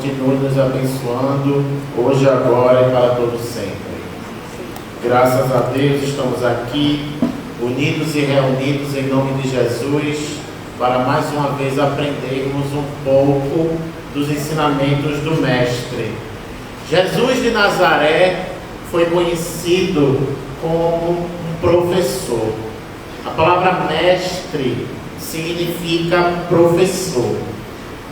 continue nos abençoando, hoje, agora e para todo sempre. Graças a Deus estamos aqui, unidos e reunidos em nome de Jesus, para mais uma vez aprendermos um pouco dos ensinamentos do Mestre. Jesus de Nazaré foi conhecido como um professor. A palavra mestre significa professor.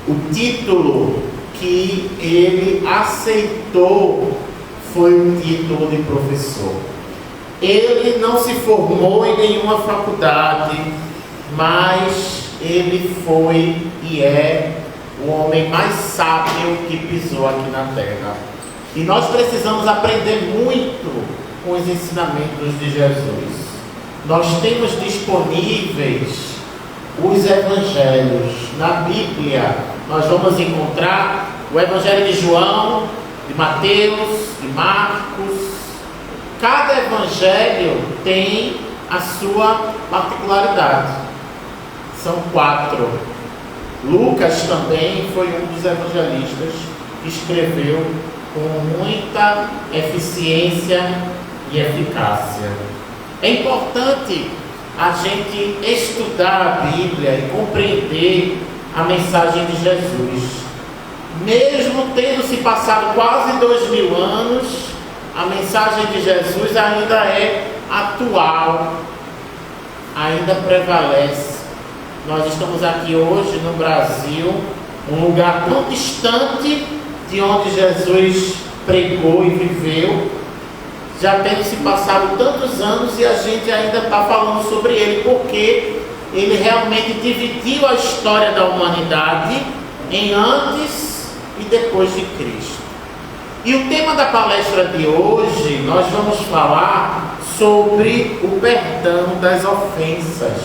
O título que ele aceitou foi o título de professor. Ele não se formou em nenhuma faculdade, mas ele foi e é o homem mais sábio que pisou aqui na terra. E nós precisamos aprender muito com os ensinamentos de Jesus. Nós temos disponíveis os evangelhos. Na Bíblia nós vamos encontrar o Evangelho de João, de Mateus, de Marcos. Cada evangelho tem a sua particularidade. São 4. Lucas também foi um dos evangelistas que escreveu com muita eficiência e eficácia. É importante a gente estudar a Bíblia e compreender a mensagem de Jesus. Mesmo tendo se passado quase 2000 anos, a mensagem de Jesus ainda é atual, ainda prevalece. Nós estamos aqui hoje no Brasil, um lugar tão distante de onde Jesus pregou e viveu, já tendo se passado tantos anos e a gente ainda está falando sobre ele, porque ele realmente dividiu a história da humanidade em antes e depois de Cristo. E o tema da palestra de hoje, nós vamos falar sobre o perdão das ofensas.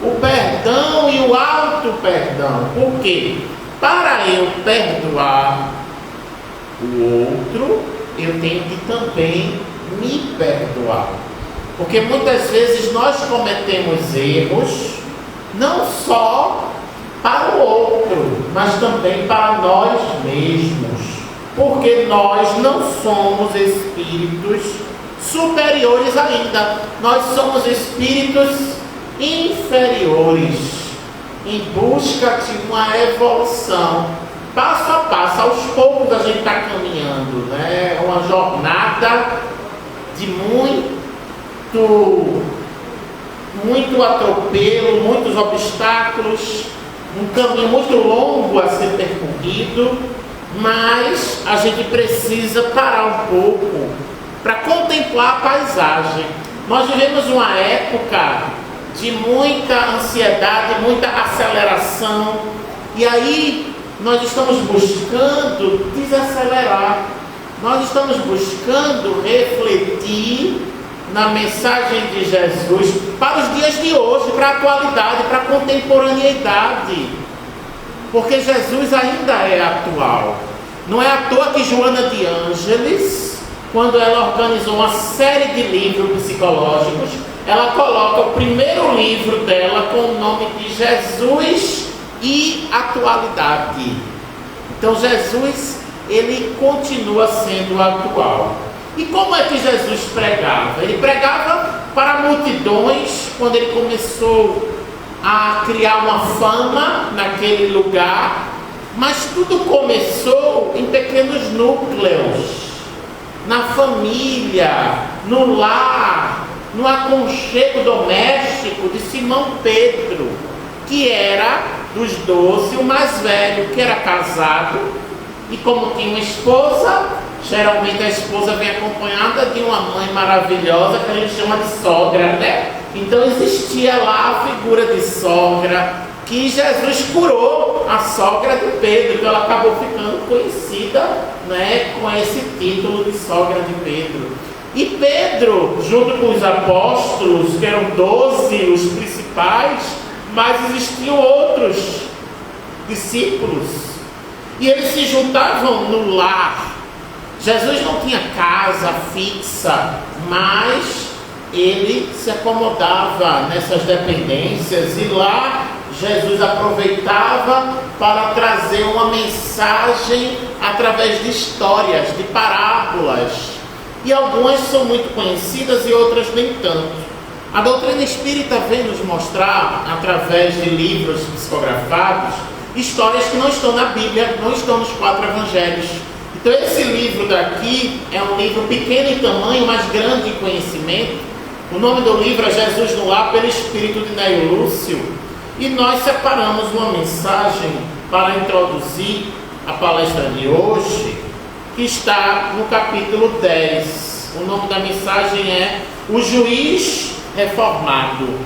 O perdão e o auto-perdão. Por quê? Para eu perdoar o outro, eu tenho que também me perdoar. Porque muitas vezes nós cometemos erros, não só para o outro, mas também para nós mesmos. Porque nós não somos espíritos superiores ainda. Nós somos espíritos inferiores, em busca de uma evolução. Passo a passo, aos poucos a gente está caminhando, né? Uma jornada de muito atropelo, muitos obstáculos, um caminho muito longo a ser percorrido, mas a gente precisa parar um pouco para contemplar a paisagem. Nós vivemos uma época de muita ansiedade, muita aceleração, e aí nós estamos buscando desacelerar, nós estamos buscando refletir na mensagem de Jesus para os dias de hoje, para a atualidade, para a contemporaneidade, porque Jesus ainda é atual. Não é à toa que Joana de Ângeles, quando ela organizou uma série de livros psicológicos, ela coloca o primeiro livro dela com o nome de Jesus e Atualidade. Então Jesus, ele continua sendo atual. E como é que Jesus pregava? Ele pregava para multidões, quando ele começou a criar uma fama naquele lugar, mas tudo começou em pequenos núcleos, na família, no lar, no aconchego doméstico de Simão Pedro, que era dos 12 o mais velho, que era casado, e como tinha uma esposa, geralmente a esposa vem acompanhada de uma mãe maravilhosa, que a gente chama de sogra, né? Então existia lá a figura de sogra, que Jesus curou a sogra de Pedro, então ela acabou ficando conhecida, né, com esse título de sogra de Pedro. E Pedro, junto com os apóstolos, que eram 12 os principais, mas existiam outros discípulos, e eles se juntavam no lar. Jesus não tinha casa fixa, mas ele se acomodava nessas dependências, e lá Jesus aproveitava para trazer uma mensagem através de histórias, de parábolas. E algumas são muito conhecidas e outras nem tanto. A doutrina espírita vem nos mostrar, através de livros psicografados, histórias que não estão na Bíblia, não estão nos 4 evangelhos. Então esse livro daqui é um livro pequeno em tamanho, mas grande em conhecimento. O nome do livro é Jesus no Lar, pelo espírito de Neio Lúcio. E nós separamos uma mensagem para introduzir a palestra de hoje, que está no capítulo 10. O nome da mensagem é O Juiz Reformado.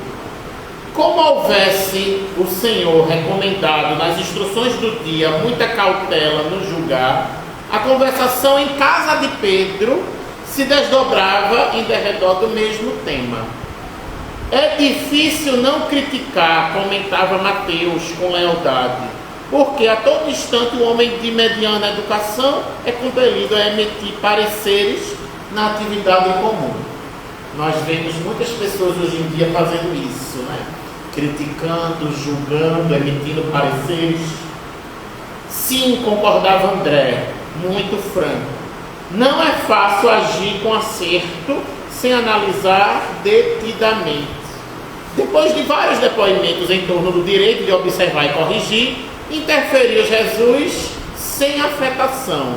Como houvesse o Senhor recomendado nas instruções do dia muita cautela no julgar, a conversação em casa de Pedro se desdobrava em derredor do mesmo tema. É difícil não criticar, comentava Mateus com lealdade, porque a todo instante o homem de mediana educação é compelido a emitir pareceres na atividade comum. Nós vemos muitas pessoas hoje em dia fazendo isso, né? Criticando, julgando, emitindo pareceres. Sim, concordava André, muito franco. Não é fácil agir com acerto sem analisar detidamente. Depois de vários depoimentos em torno do direito de observar e corrigir, interferiu Jesus sem afetação.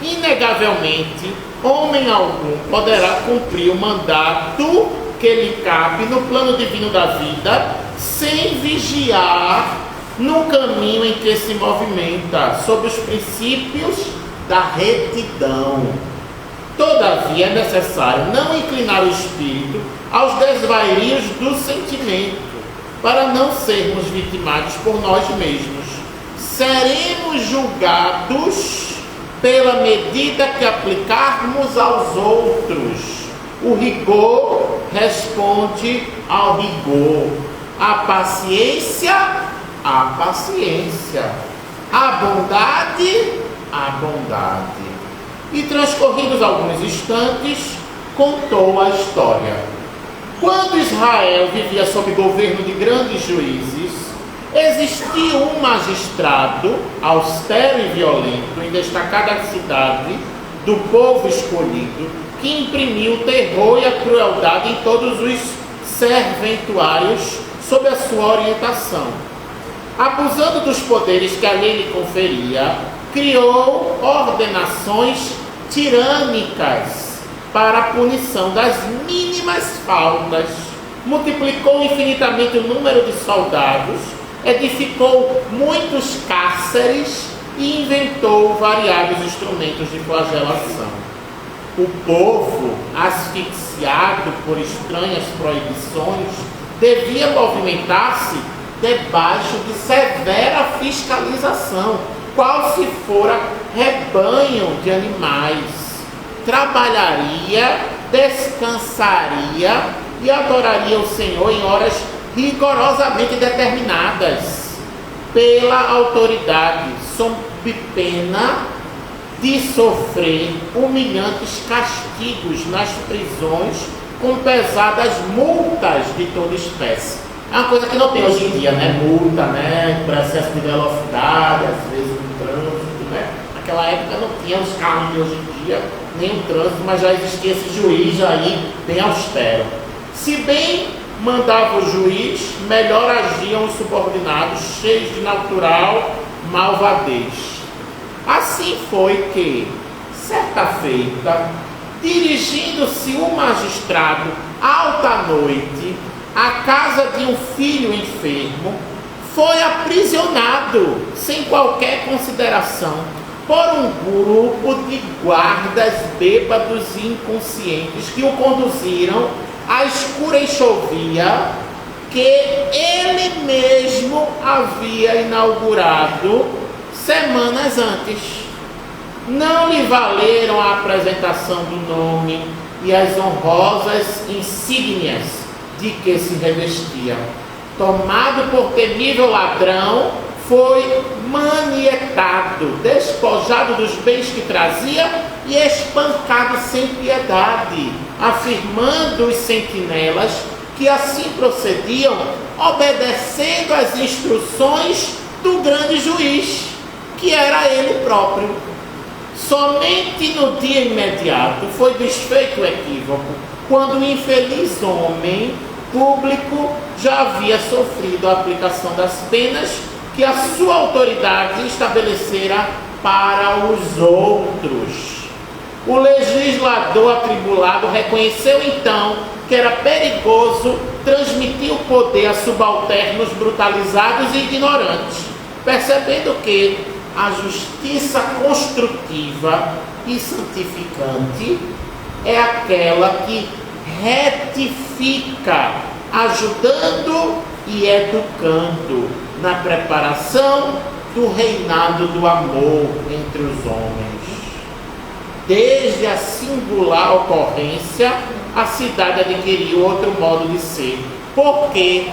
Inegavelmente, homem algum poderá cumprir o mandato que lhe cabe no plano divino da vida, sem vigiar no caminho em que se movimenta, sob os princípios da retidão. Todavia é necessário não inclinar o espírito aos desvarios do sentimento, para não sermos vitimados por nós mesmos. Seremos julgados pela medida que aplicarmos aos outros. O rigor responde ao rigor, a paciência, a paciência, a bondade, a bondade. E transcorridos alguns instantes, contou a história. Quando Israel vivia sob governo de grandes juízes, existia um magistrado, austero e violento, em destacada cidade do povo escolhido, que imprimiu o terror e a crueldade em todos os serventuários sob a sua orientação. Abusando dos poderes que a lei lhe conferia, criou ordenações tirânicas para a punição das mínimas faltas, multiplicou infinitamente o número de soldados, edificou muitos cárceres e inventou variados instrumentos de flagelação. O povo, asfixiado por estranhas proibições, devia movimentar-se debaixo de severa fiscalização, qual se fora rebanho de animais. Trabalharia, descansaria e adoraria o Senhor em horas rigorosamente determinadas pela autoridade, sob pena de sofrer humilhantes castigos nas prisões com pesadas multas de toda espécie. É uma coisa que não tem hoje em dia, né? Multa, né? Por excesso de velocidade, às vezes no trânsito, né? Naquela época não tinha os carros de hoje em dia, nem o trânsito, mas já existia esse juiz aí bem austero. Se bem mandava o juiz, melhor agiam os subordinados, cheios de natural malvadez. Assim foi que, certa feita, dirigindo-se o magistrado alta noite à casa de um filho enfermo, foi aprisionado, sem qualquer consideração, por um grupo de guardas bêbados e inconscientes que o conduziram à escura enxovia que ele mesmo havia inaugurado semanas antes. Não lhe valeram a apresentação do nome e as honrosas insígnias de que se revestia. Tomado por temível ladrão, foi manietado, despojado dos bens que trazia e espancado sem piedade, afirmando os sentinelas que assim procediam, obedecendo às instruções do grande juiz, que era ele próprio. Somente no dia imediato foi desfeito o equívoco, quando o infeliz homem público já havia sofrido a aplicação das penas que a sua autoridade estabelecera para os outros. O legislador atribulado reconheceu então que era perigoso transmitir o poder a subalternos brutalizados e ignorantes, percebendo que a justiça construtiva e santificante é aquela que retifica, ajudando e educando na preparação do reinado do amor entre os homens. Desde a singular ocorrência, a cidade adquiriu outro modo de ser, porque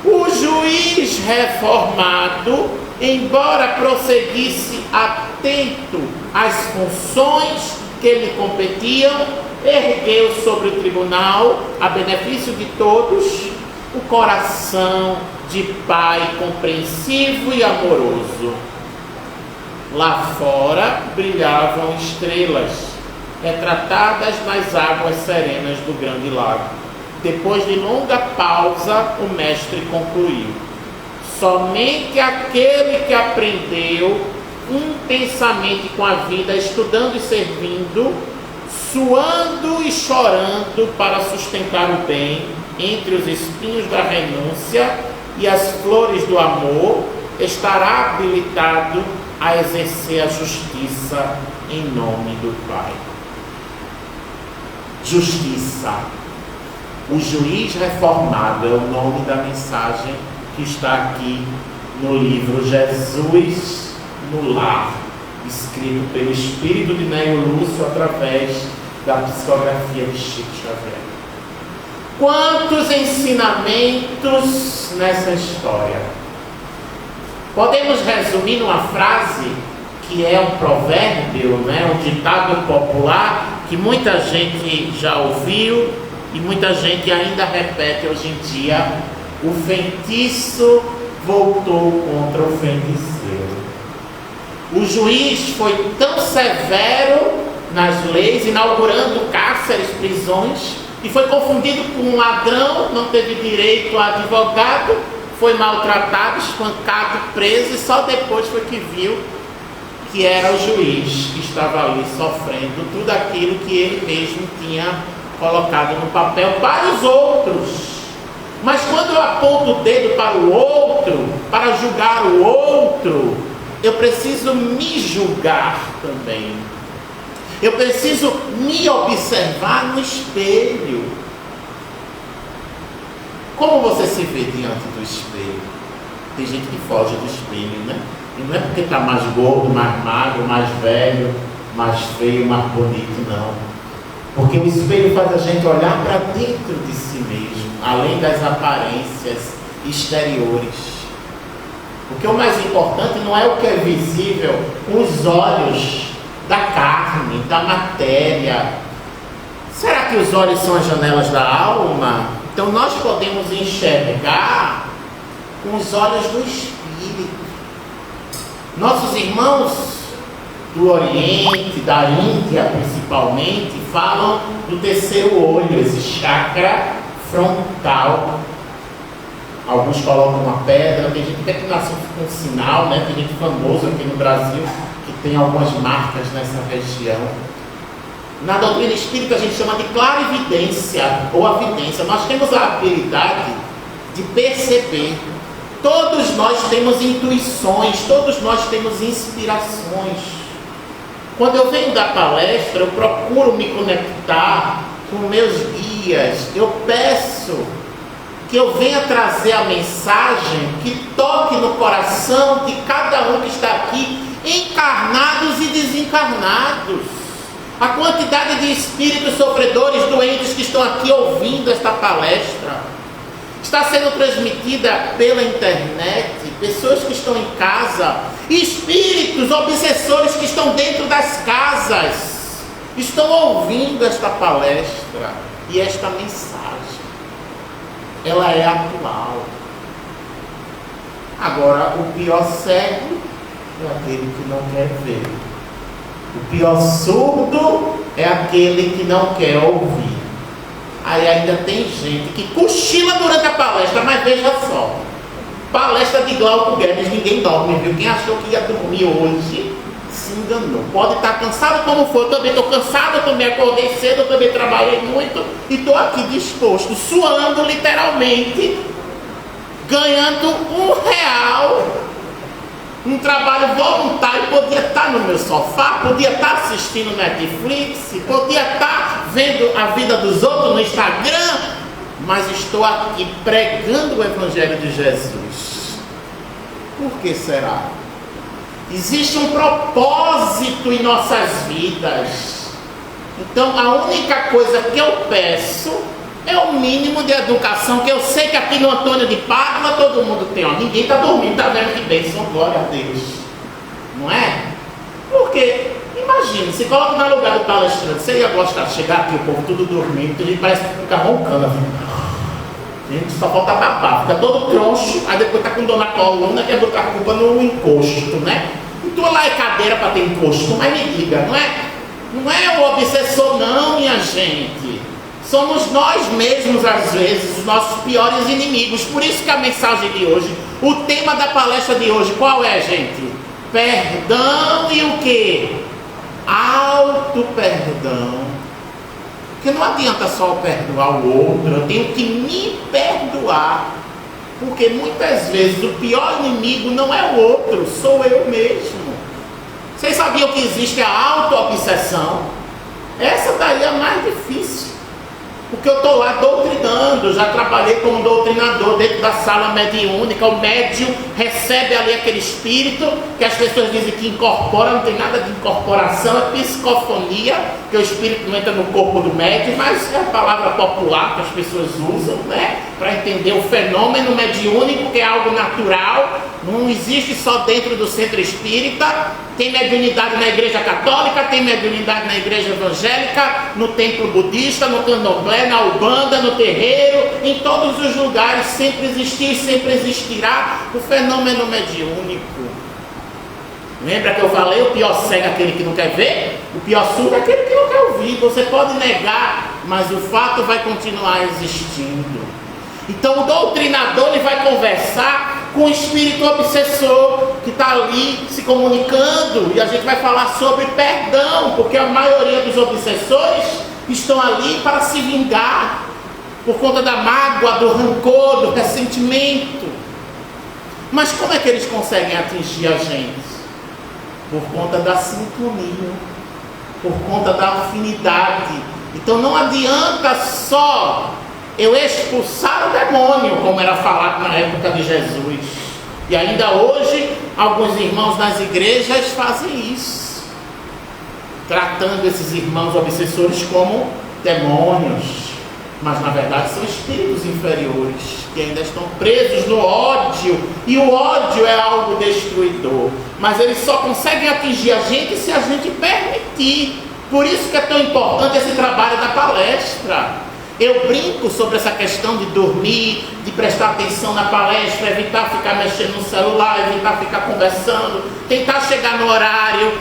o juiz reformado, embora prosseguisse atento às funções que lhe competiam, ergueu sobre o tribunal, a benefício de todos, o coração de pai compreensivo e amoroso. Lá fora brilhavam estrelas, retratadas nas águas serenas do grande lago. Depois de longa pausa, o mestre concluiu: somente aquele que aprendeu intensamente com a vida, estudando e servindo, suando e chorando para sustentar o bem entre os espinhos da renúncia e as flores do amor, estará habilitado a exercer a justiça em nome do Pai. Justiça. O juiz reformado é o nome da mensagem que está aqui no livro Jesus no Lar, escrito pelo espírito de Nélio Lúcio através da psicografia de Chico Xavier. Quantos ensinamentos nessa história! Podemos resumir numa frase que é um provérbio, um ditado popular que muita gente já ouviu e muita gente ainda repete hoje em dia: o feitiço voltou contra o feiticeiro. O juiz foi tão severo nas leis, inaugurando cárceres, prisões, e foi confundido com um ladrão, não teve direito a advogado, foi maltratado, espancado, preso, e só depois foi que viu que era o juiz que estava ali sofrendo tudo aquilo que ele mesmo tinha colocado no papel para os outros. Mas quando eu aponto o dedo para o outro, para julgar o outro, eu preciso me julgar também. Eu preciso me observar no espelho. Como você se vê diante do espelho? Tem gente que foge do espelho, né? E não é porque está mais gordo, mais magro, mais velho, mais feio, mais bonito, não. Porque o espelho faz a gente olhar para dentro de si mesmo, além das aparências exteriores. Porque o mais importante não é o que é visível com os olhos da carne, da matéria. Será que os olhos são as janelas da alma? Então nós podemos enxergar com os olhos do Espírito. Nossos irmãos do Oriente, da Índia principalmente, falam do terceiro olho, esse chakra frontal. Alguns colocam uma pedra, tem gente que nasceu com um sinal, né? Tem gente famoso aqui no Brasil que tem algumas marcas nessa região. Na doutrina espírita a gente chama de clarividência ou avidência. Nós temos a habilidade de perceber. Todos nós temos intuições, todos nós temos inspirações. Quando eu venho da palestra, eu procuro me conectar com meus guias. Eu peço que eu venha trazer a mensagem que toque no coração de cada um que está aqui, encarnados e desencarnados. A quantidade de espíritos sofredores, doentes que estão aqui ouvindo esta palestra está sendo transmitida pela internet, pessoas que estão em casa, espíritos obsessores que estão dentro das casas, estão ouvindo esta palestra e esta mensagem. Ela é atual. Agora, o pior cego é aquele que não quer ver. O pior surdo é aquele que não quer ouvir. Aí ainda tem gente que cochila durante a palestra, mas veja só. Palestra de Glauco Guedes, ninguém dorme, viu? Quem achou que ia dormir hoje se enganou. Pode estar cansado como for, eu também estou cansado, eu também acordei cedo, eu também trabalhei muito e estou aqui disposto, suando literalmente, ganhando R$1, um trabalho voluntário. Podia estar no meu sofá, podia estar assistindo Netflix, podia estar vendo a vida dos outros no Instagram, mas estou aqui pregando o Evangelho de Jesus. Por que será? Existe um propósito em nossas vidas. Então a única coisa que eu peço é o mínimo de educação, que eu sei que aqui no Antônio de Pádua todo mundo tem. Ó, ninguém está dormindo, está vendo que bênção, glória a Deus. Não é? Porque, imagine, se coloca no lugar do palestrante, você ia gostar de chegar aqui, o povo tudo dormindo, ele parece que fica roncando. Gente, só falta babar, fica todo troncho, aí depois tá com dor na coluna, quer botar a culpa no encosto, né? Então lá é cadeira para ter encosto, mas me diga, não é? Não é o obsessor não, minha gente. Somos nós mesmos, às vezes, os nossos piores inimigos. Por isso que a mensagem de hoje, o tema da palestra de hoje, qual é, gente? Perdão e o quê? Auto-perdão. Porque não adianta só perdoar o outro, eu tenho que me perdoar. Porque muitas vezes o pior inimigo não é o outro, sou eu mesmo. Vocês sabiam que existe a auto-obsessão? Essa daí é a mais difícil. Porque eu estou lá doutrinando, já trabalhei como doutrinador dentro da sala mediúnica. O médium recebe ali aquele espírito que as pessoas dizem que incorpora, não tem nada de incorporação, é psicofonia, que o espírito não entra no corpo do médium, mas é a palavra popular que as pessoas usam, né? Para entender o fenômeno mediúnico, que é algo natural, não existe só dentro do centro espírita. Tem mediunidade na igreja católica, tem mediunidade na igreja evangélica, no templo budista, no candomblé, na umbanda, no terreiro, em todos os lugares sempre existiu e sempre existirá o fenômeno mediúnico. Lembra que eu falei, o pior cego é aquele que não quer ver, o pior surdo é aquele que não quer ouvir. Você pode negar, mas o fato vai continuar existindo. Então o doutrinador ele vai conversar com o espírito obsessor que está ali se comunicando, e a gente vai falar sobre perdão, porque a maioria dos obsessores estão ali para se vingar por conta da mágoa, do rancor, do ressentimento. Mas como é que eles conseguem atingir a gente? Por conta da sintonia, por conta da afinidade. Então não adianta só eu expulsar o demônio, como era falado na época de Jesus. E ainda hoje, alguns irmãos nas igrejas fazem isso, tratando esses irmãos obsessores como demônios. Mas na verdade são espíritos inferiores, que ainda estão presos no ódio. E o ódio é algo destruidor. Mas eles só conseguem atingir a gente se a gente permitir. Por isso que é tão importante esse trabalho da palestra. Eu brinco sobre essa questão de dormir, de prestar atenção na palestra, evitar ficar mexendo no celular, evitar ficar conversando, tentar chegar no horário.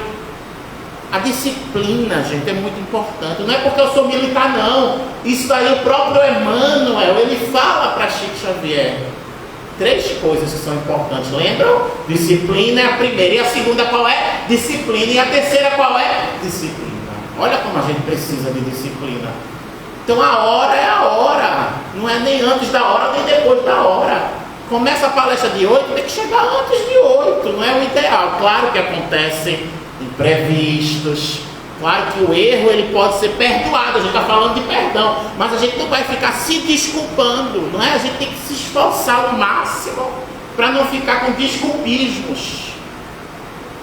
A disciplina, gente, é muito importante. Não é porque eu sou militar, não. Isso daí o próprio Emmanuel, ele fala para Chico Xavier. 3 coisas que são importantes, lembram? Disciplina é a primeira. E a segunda qual é? Disciplina. E a terceira qual é? Disciplina. Olha como a gente precisa de disciplina. Então a hora é a hora, não é nem antes da hora, nem depois da hora. Começa a palestra de 8, tem que chegar antes de 8, não é o ideal. Claro que acontecem imprevistos, claro que o erro ele pode ser perdoado, a gente está falando de perdão, mas a gente não vai ficar se desculpando, não é? A gente tem que se esforçar ao máximo para não ficar com desculpismos.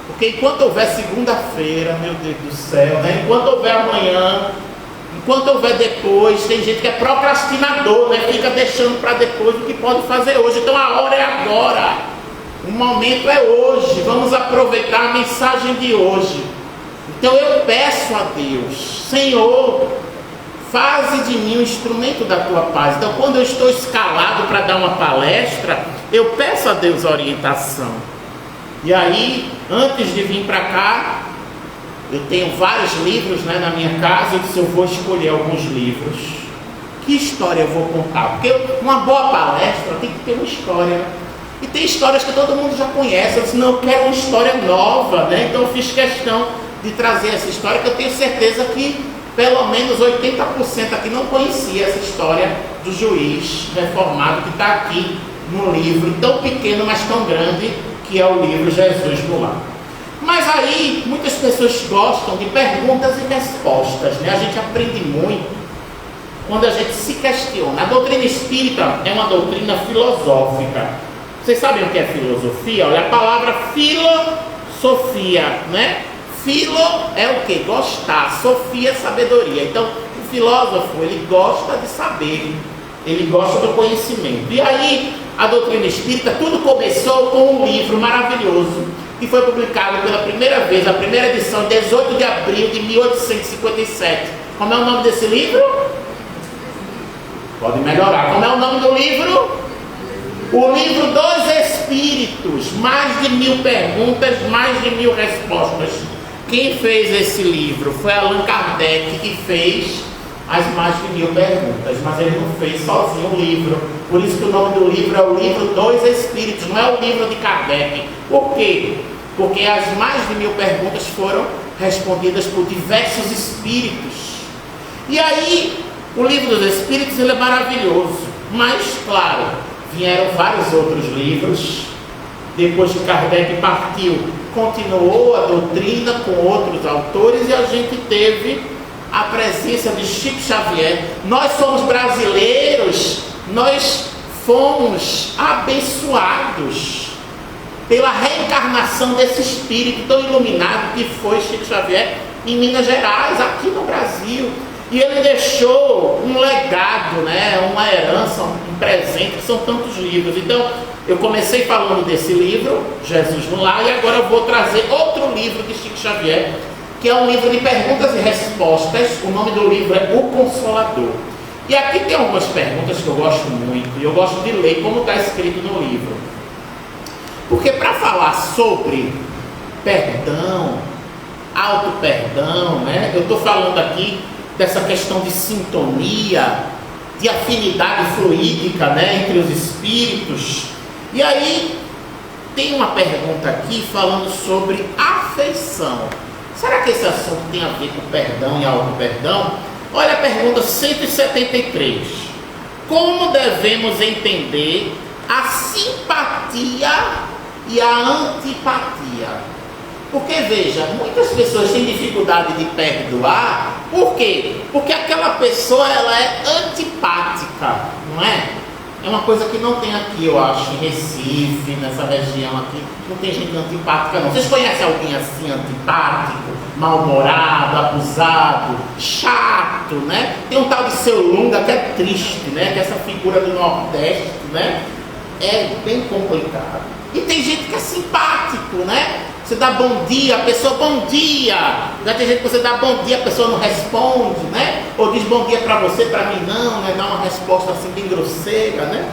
Porque enquanto houver segunda-feira, meu Deus do céu, né? Enquanto houver amanhã, enquanto houver depois, tem gente que é procrastinador, né? Fica deixando para depois o que pode fazer hoje. Então a hora é agora, o momento é hoje. Vamos aproveitar a mensagem de hoje. Então eu peço a Deus, Senhor, faze de mim um instrumento da tua paz. Então quando eu estou escalado para dar uma palestra, eu peço a Deus orientação. E aí, antes de vir para cá, eu tenho vários livros, né, na minha casa. Eu disse, eu vou escolher alguns livros. Que história eu vou contar? Porque uma boa palestra tem que ter uma história. E tem histórias que todo mundo já conhece. Eu disse, não, eu quero uma história nova, né? Então eu fiz questão de trazer essa história, que eu tenho certeza que pelo menos 80% aqui não conhecia essa história do juiz reformado que está aqui no livro, tão pequeno, mas tão grande, que é o livro Jesus no Lar. Mas aí, muitas pessoas gostam de perguntas e respostas, né? A gente aprende muito quando a gente se questiona. A doutrina espírita é uma doutrina filosófica. Vocês sabem o que é filosofia? Olha, a palavra filosofia, né? Filo é o que? Gostar. Sofia, sabedoria. Então, o filósofo, ele gosta de saber. Ele gosta do conhecimento. E aí, a doutrina espírita, tudo começou com um livro maravilhoso, que foi publicado pela primeira vez, a primeira edição, 18 de abril de 1857. Como é o nome desse livro? Pode melhorar. Como é o nome do livro? O livro dos Espíritos. Mais de 1000 perguntas, mais de 1000 respostas. Quem fez esse livro foi Allan Kardec, que fez as mais de 1000 perguntas, mas ele não fez sozinho o livro. Por isso que o nome do livro é o livro dos Espíritos, não é o livro de Kardec. Por quê? Porque as mais de 1000 perguntas foram respondidas por diversos espíritos. E aí, o livro dos Espíritos, ele é maravilhoso, mas claro, vieram vários outros livros. Depois que Kardec partiu, continuou a doutrina com outros autores, e a gente teve a presença de Chico Xavier. Nós somos brasileiros, nós fomos abençoados pela reencarnação desse espírito tão iluminado que foi Chico Xavier em Minas Gerais, aqui no Brasil. E ele deixou um legado, né, uma herança, um presente, que são tantos livros. Então, eu comecei falando desse livro, Jesus no Lar, e agora eu vou trazer outro livro de Chico Xavier, que é um livro de perguntas e respostas. O nome do livro é O Consolador. E aqui tem algumas perguntas que eu gosto muito, e eu gosto de ler como está escrito no livro. Porque para falar sobre perdão, auto-perdão, né, eu estou falando aqui dessa questão de sintonia, de afinidade fluídica, né, entre os espíritos. E aí tem uma pergunta aqui falando sobre afeição. Será que esse assunto tem a ver com perdão e auto-perdão? Olha a pergunta 173. Como devemos entender a simpatia e a antipatia? Porque, veja, muitas pessoas têm dificuldade de perdoar. Por quê? Porque aquela pessoa, ela é antipática, não é? É uma coisa que não tem aqui, eu acho, em Recife, nessa região aqui. Não tem gente antipática, não. Vocês conhecem alguém assim, antipático, mal-humorado, abusado, chato, né? Tem um tal de Seu Lunga que é triste, né? Que é essa figura do Nordeste, né? É bem complicado. E tem gente que é simpático, né? Você dá bom dia, a pessoa bom dia. Já tem gente que você dá bom dia, a pessoa não responde, né? Ou diz bom dia pra você, pra mim não, né? Dá uma resposta assim bem grosseira, né?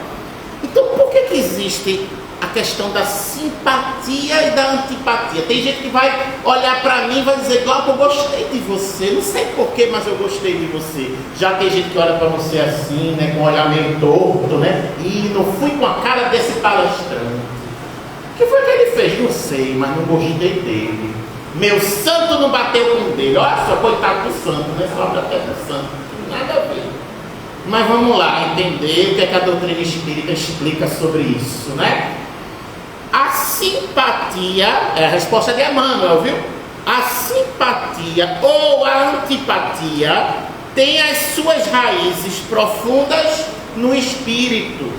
Então por que existe a questão da simpatia e da antipatia? Tem gente que vai olhar pra mim e vai dizer, Glauco, eu gostei de você, não sei porquê, mas eu gostei de você. Já tem gente que olha pra você assim, né? Com um olhar meio torto, né? E não fui com a cara desse palestrante. O que foi que ele fez? Não sei, mas não gostei dele. Meu santo não bateu com o dele. Olha só, coitado do santo, né? Só até do santo. Nada a ver. Mas vamos lá entender o que, é que a doutrina espírita explica sobre isso, né? A simpatia, é a resposta de Emmanuel, viu? A simpatia ou a antipatia tem as suas raízes profundas no espírito,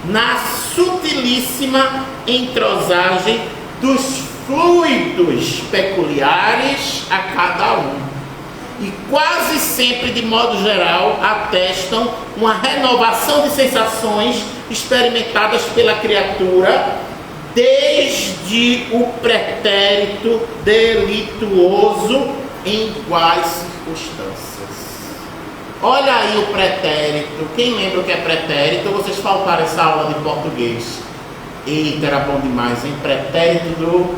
na sutilíssima entrosagem dos fluidos peculiares a cada um, e quase sempre, de modo geral, atestam uma renovação de sensações experimentadas pela criatura desde o pretérito delituoso em iguais circunstâncias. Olha aí o pretérito. Quem lembra o que é pretérito? Vocês faltaram essa aula de português. Eita, era bom demais, hein? Pretérito do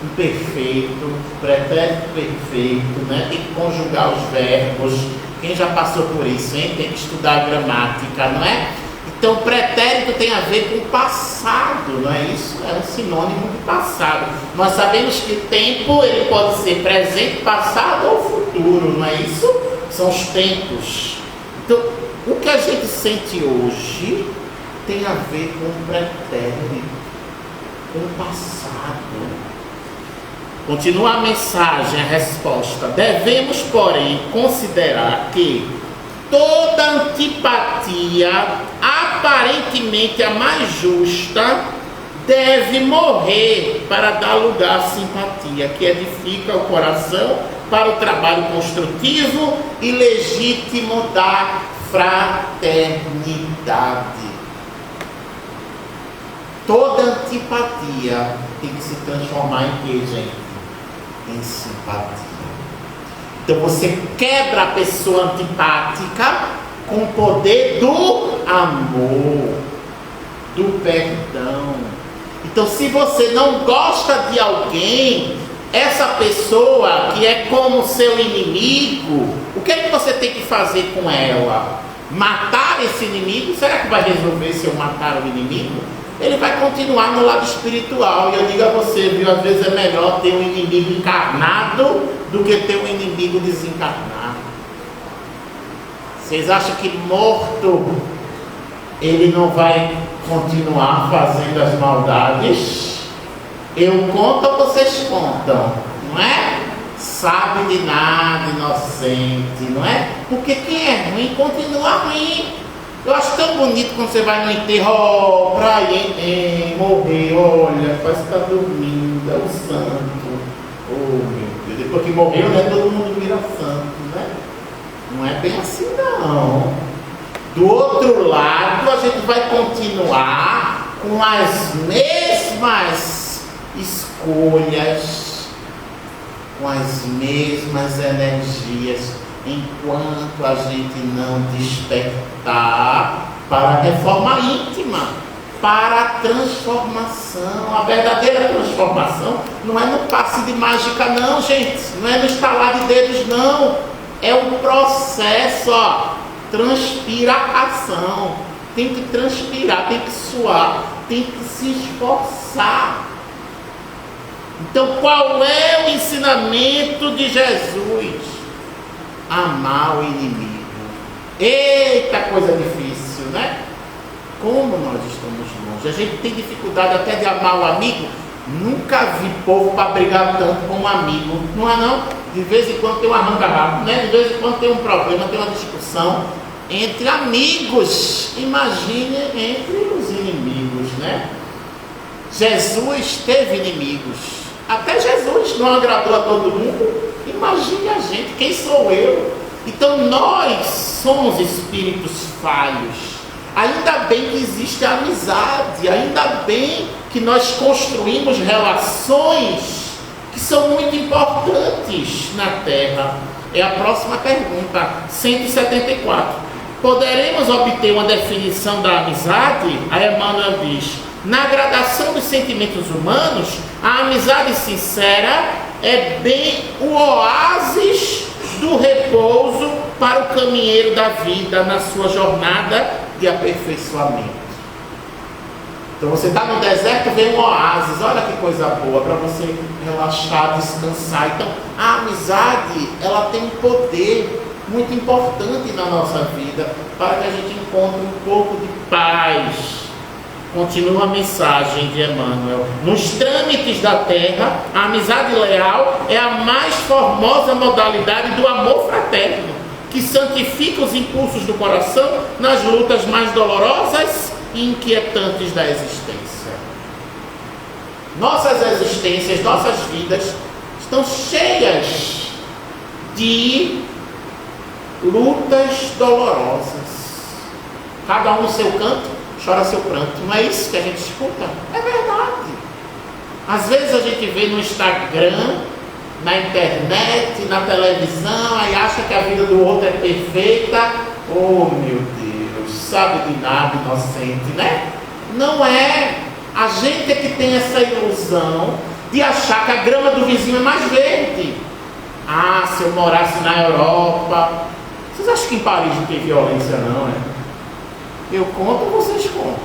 imperfeito, pretérito perfeito, né? Tem que conjugar os verbos. Quem já passou por isso, hein? Tem que estudar a gramática, não é? Então, pretérito tem a ver com passado, não é isso? É um sinônimo de passado. Nós sabemos que tempo ele pode ser presente, passado ou futuro, não é isso? São os tempos. Então, o que a gente sente hoje tem a ver com o pretérito, com o passado. Continua a mensagem, a resposta. Devemos, porém, considerar que toda antipatia, aparentemente a mais justa, deve morrer para dar lugar à simpatia, que edifica o coração para o trabalho construtivo e legítimo da fraternidade. Toda antipatia tem que se transformar em quê, gente? Em simpatia. Então você quebra a pessoa antipática com o poder do amor, do perdão. Então, se você não gosta de alguém, essa pessoa que é como seu inimigo, o que é que você tem que fazer com ela? Matar esse inimigo? Será que vai resolver se eu matar o inimigo? Ele vai continuar no lado espiritual. E eu digo a você, viu, às vezes é melhor ter um inimigo encarnado do que ter um inimigo desencarnado. Vocês acham que morto ele não vai continuar fazendo as maldades? Eu conto ou vocês contam? Não é? Sabe de nada, inocente, não é? Porque quem é ruim continua ruim. Eu acho tão bonito quando você vai no enterro, pra ir morrer, olha, parece que está dormindo, é o santo. Oh, meu Deus, depois que morreu, né, todo mundo vira santo, né? Não é bem assim, não. Do outro lado, a gente vai continuar com as mesmas escolhas, com as mesmas energias, enquanto a gente não despertar para a reforma íntima, para a transformação. A verdadeira transformação não é no passe de mágica, não, gente. Não é no estalar de dedos, não. É um processo, ó. Transpiração. Tem que transpirar, tem que suar, tem que se esforçar. Então, qual é o ensinamento de Jesus? Amar o inimigo. Eita, coisa difícil, né? Como nós estamos longe. A gente tem dificuldade até de amar o amigo. Nunca vi povo para brigar tanto com um amigo. Não é não? De vez em quando tem um arranca-rabo, né? De vez em quando tem um problema, tem uma discussão entre amigos. Imagine entre os inimigos, né? Jesus teve inimigos. Até Jesus não agradou a todo mundo. Imagine a gente, quem sou eu? Então nós somos espíritos falhos. Ainda bem que existe a amizade, ainda bem que nós construímos relações que são muito importantes na Terra. É a próxima pergunta, 174. Poderemos obter uma definição da amizade? A Emmanuel diz: na gradação dos sentimentos humanos, a amizade sincera é bem o oásis do repouso para o caminheiro da vida na sua jornada de aperfeiçoamento. Então você está no deserto, vem um oásis, olha que coisa boa para você relaxar, descansar. Então a amizade, ela tem um poder muito importante na nossa vida para que a gente encontre um pouco de paz. Continua a mensagem de Emmanuel. Nos trâmites da terra, a amizade leal é a mais formosa modalidade do amor fraterno, que santifica os impulsos do coração nas lutas mais dolorosas e inquietantes da existência. Nossas existências, nossas vidas estão cheias de lutas dolorosas. Cada um no seu canto chora seu pranto. Não é isso que a gente escuta? É verdade. Às vezes a gente vê no Instagram, na internet, na televisão, aí acha que a vida do outro é perfeita. Oh meu Deus, sabe de nada, inocente, né? Não é. A gente é que tem essa ilusão de achar que a grama do vizinho é mais verde. Ah, se eu morasse na Europa... Vocês acham que em Paris não tem violência não, né? Eu conto ou vocês contam?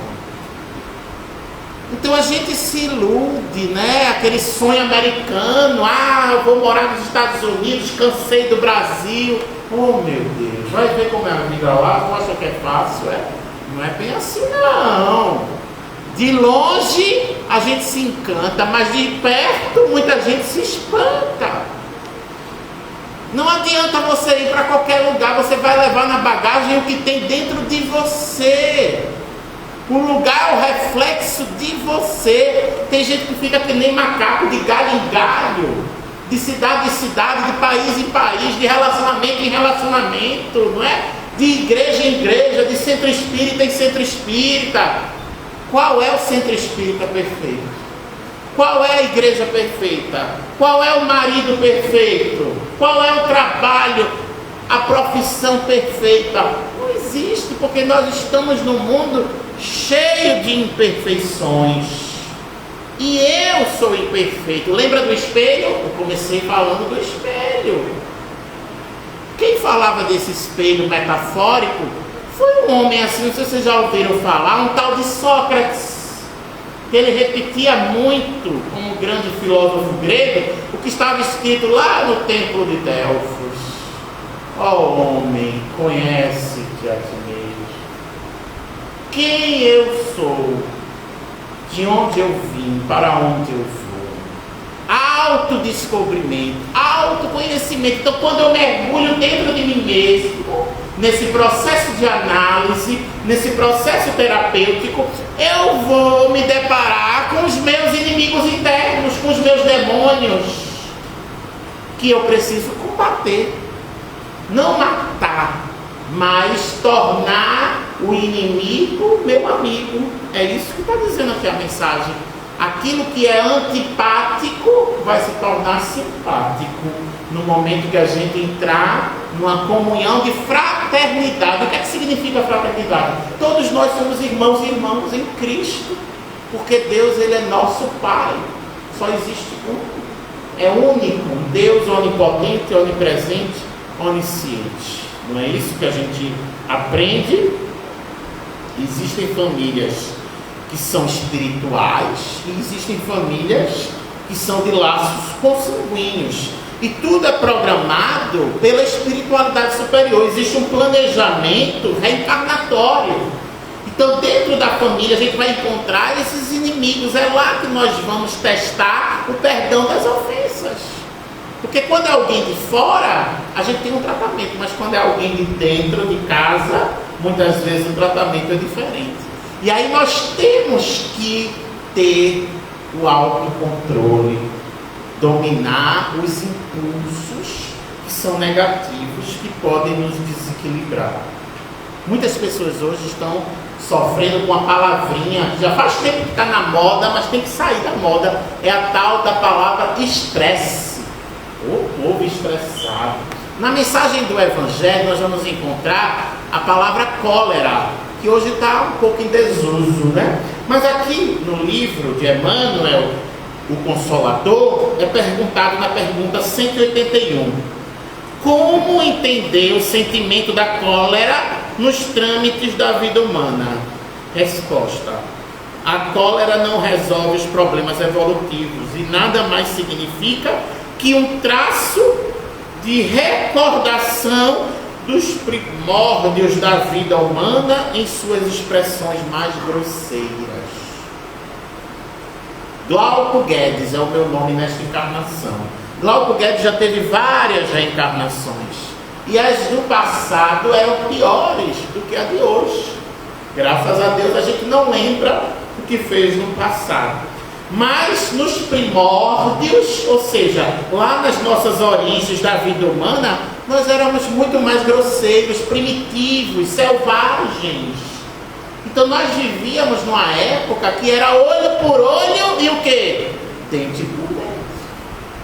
Então a gente se ilude, né? Aquele sonho americano. Ah, eu vou morar nos Estados Unidos, cansei do Brasil. Oh meu Deus, vai ver como é a vida lá, tu acha que é fácil, é? Não é bem assim não. De longe a gente se encanta, mas de perto muita gente se espanta. Não adianta você ir para qualquer lugar, você vai levar na bagagem o que tem dentro de você. O lugar é o reflexo de você. Tem gente que fica que nem macaco, de galho em galho, de cidade em cidade, de país em país, de relacionamento em relacionamento, não é? De igreja em igreja, de centro espírita em centro espírita. Qual é o centro espírita perfeito? Qual é a igreja perfeita? Qual é o marido perfeito? Qual é o trabalho, a profissão perfeita? Não existe, porque nós estamos num mundo cheio de imperfeições. E eu sou imperfeito. Lembra do espelho? Eu comecei falando do espelho. Quem falava desse espelho metafórico foi um homem assim, não sei se vocês já ouviram falar, um tal de Sócrates, que ele repetia muito, como um grande filósofo grego, o que estava escrito lá no templo de Delfos. Ó homem, conhece-te a ti mesmo. Quem eu sou? De onde eu vim? Para onde eu vou? Autodescobrimento, autoconhecimento. Então, quando eu mergulho dentro de mim mesmo, nesse processo de análise, nesse processo terapêutico, eu vou me deparar com os meus inimigos internos, com os meus demônios, que eu preciso combater. Não matar, mas tornar o inimigo meu amigo. É isso que está dizendo aqui a mensagem. Aquilo que é antipático vai se tornar simpático no momento que a gente entrar numa comunhão de fraternidade. O que é que significa fraternidade? Todos nós somos irmãos e irmãs em Cristo, porque Deus, ele é nosso Pai. Só existe um, é único, um Deus onipotente, onipresente, onisciente. Não é isso que a gente aprende? Existem famílias que são espirituais e existem famílias que são de laços consanguíneos. E tudo é programado pela espiritualidade superior. Existe um planejamento reencarnatório. Então, dentro da família, a gente vai encontrar esses inimigos. É lá que nós vamos testar o perdão das ofensas. Porque quando é alguém de fora, a gente tem um tratamento. Mas quando é alguém de dentro de casa, muitas vezes o tratamento é diferente. E aí nós temos que ter o autocontrole, dominar os impulsos que são negativos, que podem nos desequilibrar. Muitas pessoas hoje estão sofrendo com a palavrinha, já faz tempo que está na moda, mas tem que sair da moda, é a tal da palavra estresse. O povo estressado. Na mensagem do Evangelho nós vamos encontrar a palavra cólera, que hoje está um pouco em desuso, né? Mas aqui no livro de Emmanuel, o Consolador, é perguntado na pergunta 181. Como entender o sentimento da cólera nos trâmites da vida humana? Resposta: a cólera não resolve os problemas evolutivos e nada mais significa que um traço de recordação dos primórdios da vida humana em suas expressões mais grosseiras. Glauco Guedes é o meu nome nesta encarnação. Glauco Guedes já teve várias reencarnações e as do passado eram piores do que a de hoje. Graças a Deus a gente não lembra o que fez no passado. Mas nos primórdios, ou seja, lá nas nossas origens da vida humana, nós éramos muito mais grosseiros, primitivos, selvagens. Então nós vivíamos numa época que era olho por olho e o quê? Dente por dente.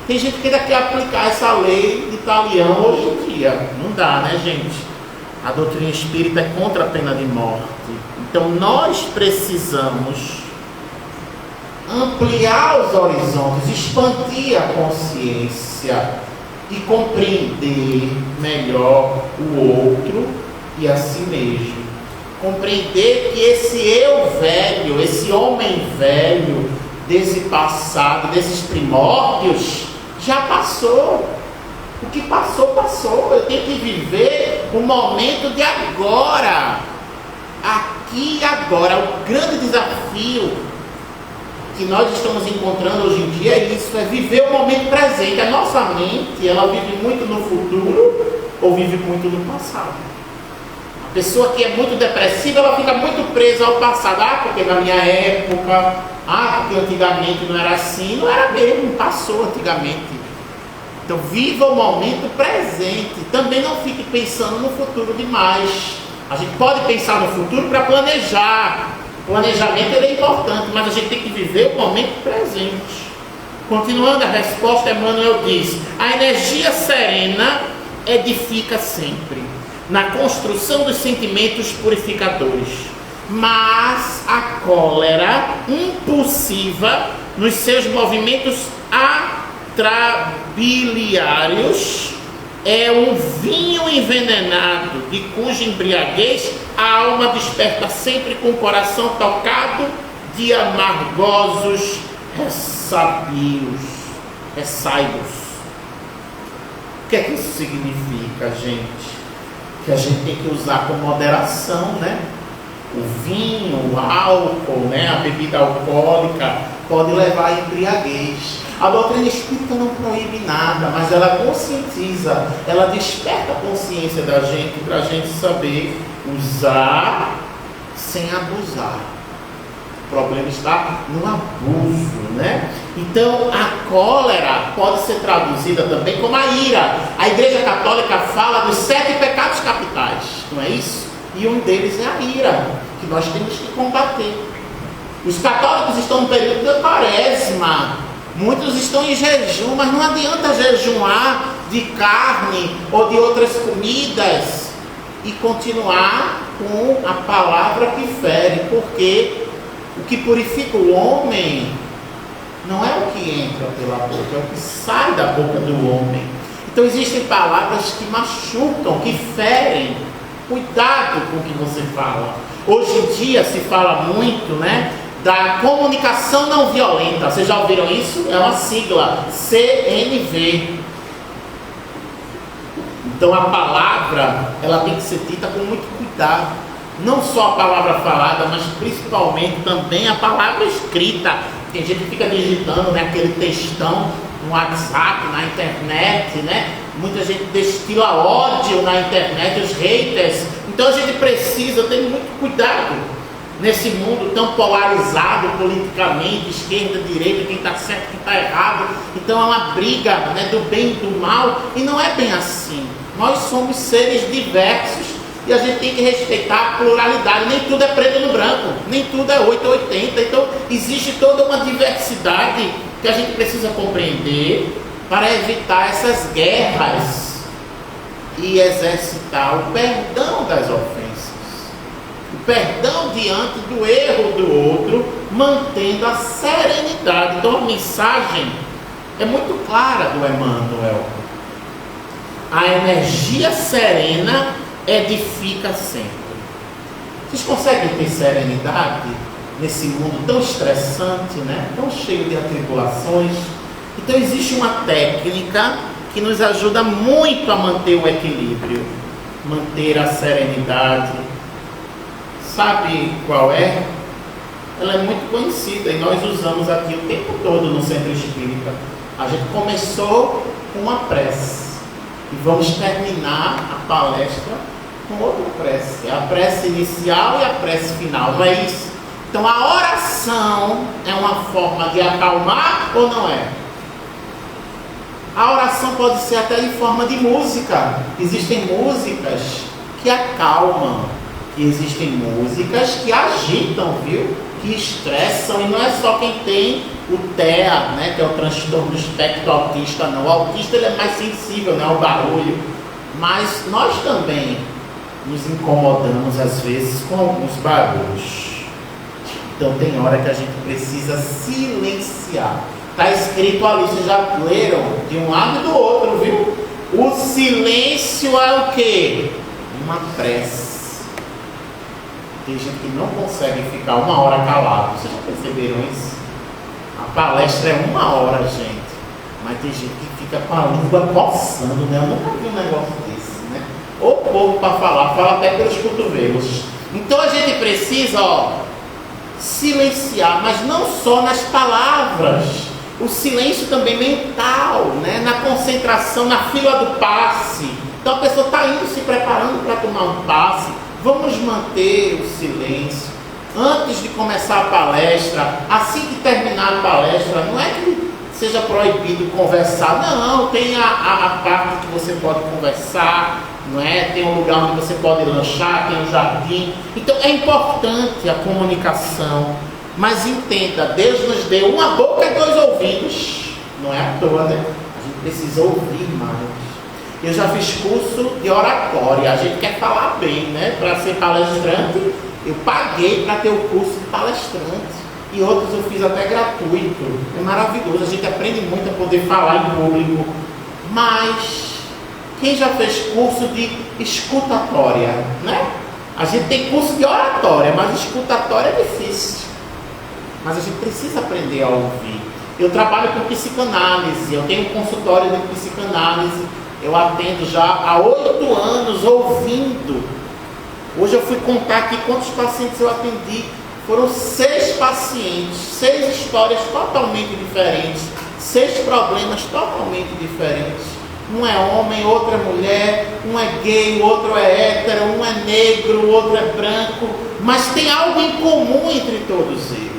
Tem gente que ainda quer aplicar essa lei de Italião hoje em dia. Não dá, né, gente? A doutrina espírita é contra a pena de morte. Então nós precisamos ampliar os horizontes, expandir a consciência e compreender melhor o outro e a si mesmo. Compreender que esse eu velho, esse homem velho, desse passado, desses primórdios, já passou. O que passou, passou. Eu tenho que viver o momento de agora. Aqui e agora. O grande desafio que nós estamos encontrando hoje em dia é isso, é viver o momento presente. A nossa mente, ela vive muito no futuro ou vive muito no passado. A pessoa que é muito depressiva, ela fica muito presa ao passado. Porque na minha época, porque antigamente não era assim. Não era mesmo, passou antigamente. Então viva o momento presente. Também não fique pensando no futuro demais. A gente pode pensar no futuro para planejar. O planejamento é importante, mas a gente tem que viver o momento presente. Continuando a resposta, Emmanuel diz: a energia serena edifica sempre, na construção dos sentimentos purificadores, mas a cólera impulsiva nos seus movimentos atrabiliários é um vinho envenenado, de cuja embriaguez a alma desperta sempre com o coração tocado de amargosos ressabios. O que é que isso significa, gente? Que a gente tem que usar com moderação, né? O vinho, o álcool, né? A bebida alcoólica pode levar à embriaguez. A doutrina espírita não proíbe nada, mas ela conscientiza, ela desperta a consciência da gente para a gente saber usar sem abusar. O problema está no abuso, né? Então a cólera pode ser traduzida também como a ira. A Igreja Católica fala dos 7 pecados capitais, não é isso? E um deles é a ira, que nós temos que combater. Os católicos estão no período da quaresma. Muitos estão em jejum, mas não adianta jejuar de carne ou de outras comidas e continuar com a palavra que fere, porque o que purifica o homem não é o que entra pela boca, é o que sai da boca do homem. Então existem palavras que machucam, que ferem. Cuidado com o que você fala. Hoje em dia se fala muito, né, da comunicação não violenta. Vocês já ouviram isso? É uma sigla, CNV. Então a palavra, ela tem que ser dita com muito cuidado. Não só a palavra falada, mas principalmente também a palavra escrita. Tem gente que fica digitando, né, aquele textão no WhatsApp, na internet, né? Muita gente destila ódio na internet, os haters. Então a gente precisa ter muito cuidado nesse mundo tão polarizado politicamente, esquerda, direita, quem está certo, quem está errado. Então é uma briga, né, do bem e do mal, e não é bem assim. Nós somos seres diversos e a gente tem que respeitar a pluralidade. Nem tudo é preto no branco, nem tudo é 8 ou 80. Então existe toda uma diversidade que a gente precisa compreender para evitar essas guerras e exercitar o perdão das ofensas. O perdão diante do erro do outro, mantendo a serenidade. Então a mensagem é muito clara do Emmanuel. A energia serena edifica sempre. Vocês conseguem ter serenidade nesse mundo tão estressante, né? Tão cheio de atribulações? Então existe uma técnica que nos ajuda muito a manter o equilíbrio, manter a serenidade. Sabe qual é? Ela é muito conhecida e nós usamos aqui o tempo todo no Centro Espírita. A gente começou com uma prece e vamos terminar a palestra com outra prece. A prece inicial e a prece final, não é isso? Então a oração é uma forma de acalmar ou não é? A oração pode ser até em forma de música. Existem músicas que acalmam, e existem músicas que agitam, viu? Que estressam, e não é só quem tem o TEA, né, que é o transtorno do espectro autista, não. O autista ele é mais sensível, né, ao barulho, mas nós também nos incomodamos às vezes com alguns barulhos. Então tem hora que a gente precisa silenciar. Está escrito ali, vocês já leram, de um lado e do outro, viu? O silêncio é o quê? Uma prece. Tem gente que não consegue ficar 1 hora calado. Vocês já perceberam isso? A palestra é 1 hora, gente. Mas tem gente que fica com a língua coçando, né? Eu nunca vi um negócio desse, né? Ou pouco para falar, fala até pelos cotovelos. Então a gente precisa, silenciar, mas não só nas palavras. O silêncio também mental, né? Na concentração, na fila do passe. Então a pessoa está indo se preparando para tomar um passe. Vamos manter o silêncio. Antes de começar a palestra, assim que terminar a palestra, não é que seja proibido conversar. Não, tem a parte que você pode conversar, não é? Tem um lugar onde você pode lanchar, tem um jardim. Então é importante a comunicação. Mas entenda, Deus nos deu uma boca e 2 ouvidos. Não é à toa, né? A gente precisa ouvir mais. Eu já fiz curso de oratória. A gente quer falar bem, né? Para ser palestrante, eu paguei para ter o curso de palestrante. E outros eu fiz até gratuito. É maravilhoso. A gente aprende muito a poder falar em público. Mas quem já fez curso de escutatória, né? A gente tem curso de oratória, mas escutatória é difícil. Mas a gente precisa aprender a ouvir. Eu trabalho com psicanálise, eu tenho um consultório de psicanálise, eu atendo já há 8 anos ouvindo. Hoje eu fui contar aqui quantos pacientes eu atendi. Foram 6 pacientes, 6 histórias totalmente diferentes, 6 problemas totalmente diferentes. Um é homem, outro é mulher, um é gay, o outro é hétero, um é negro, o outro é branco, mas tem algo em comum entre todos eles.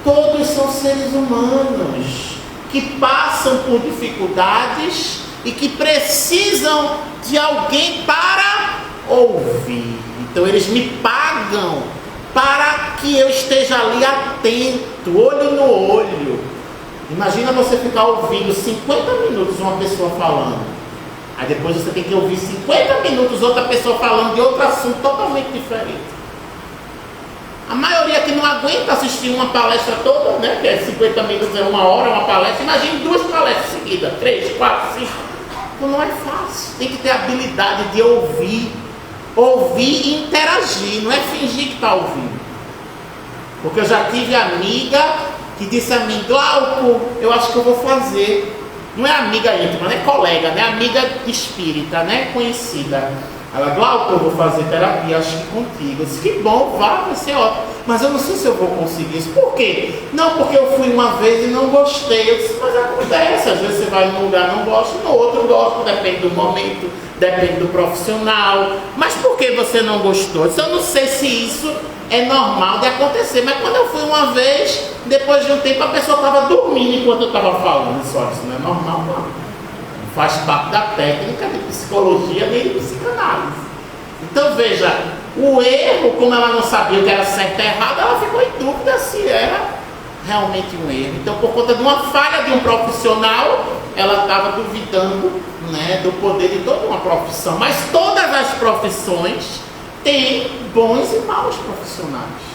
Todos são seres humanos que passam por dificuldades e que precisam de alguém para ouvir. Então eles me pagam para que eu esteja ali atento, olho no olho. Imagina você ficar ouvindo 50 minutos uma pessoa falando. Aí depois você tem que ouvir 50 minutos outra pessoa falando de outro assunto totalmente diferente. A maioria que não aguenta assistir uma palestra toda, né? Que é 50 minutos, é 1 hora, uma palestra. Imagine 2 palestras seguidas, 3, 4, 5. Então não é fácil. Tem que ter a habilidade de ouvir. Ouvir e interagir. Não é fingir que está ouvindo. Porque eu já tive amiga que disse a mim: Glauco, eu acho que eu vou fazer. Não é amiga íntima, não é colega, né? Amiga espírita, né? Conhecida. Ela: Glauco, eu vou fazer terapia, acho que contigo. Eu disse: que bom, vai ser ótimo. Mas eu não sei se eu vou conseguir isso. Por quê? Não, porque eu fui uma vez e não gostei. Eu disse: mas acontece, às vezes você vai num lugar e não gosta, no outro gosta, depende do momento, depende do profissional. Mas por que você não gostou? Eu disse: eu não sei se isso é normal de acontecer. Mas quando eu fui uma vez, depois de um tempo, a pessoa estava dormindo enquanto eu estava falando. Isso não é normal, não. Faz parte da técnica de psicologia nem de psicanálise. Então veja, o erro, como ela não sabia o que era certo e errado, ela ficou em dúvida se era realmente um erro. Então, por conta de uma falha de um profissional, ela estava duvidando, né, do poder de toda uma profissão. Mas todas as profissões têm bons e maus profissionais.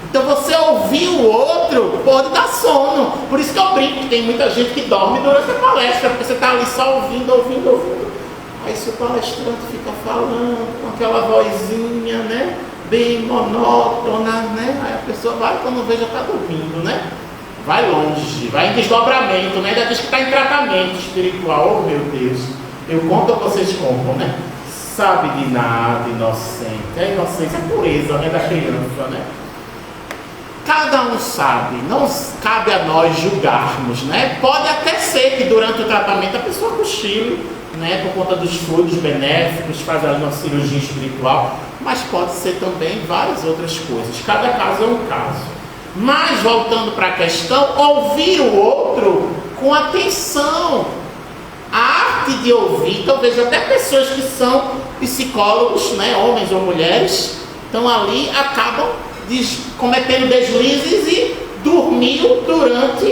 Então você ouvir o outro pode dar sono. Por isso que eu brinco que tem muita gente que dorme durante a palestra, porque você está ali só ouvindo. Aí se o palestrante fica falando com aquela vozinha, né, bem monótona, né, aí a pessoa vai, quando vê, já está dormindo, né? Vai longe, vai em desdobramento, né? Ainda diz que está em tratamento espiritual. Oh meu Deus, eu conto ou vocês contam, né? Sabe de nada, inocente. É inocência, é pureza, né, da criança, né? Cada um sabe, não cabe a nós julgarmos, né? Pode até ser que durante o tratamento a pessoa cochile, né, por conta dos fluidos benéficos, faz ali uma cirurgia espiritual, mas pode ser também várias outras coisas. Cada caso é um caso. Mas voltando para a questão, ouvir o outro com atenção. A arte de ouvir, então veja, até pessoas que são psicólogos, né, homens ou mulheres, estão ali, acabam cometendo deslizes e dormiu durante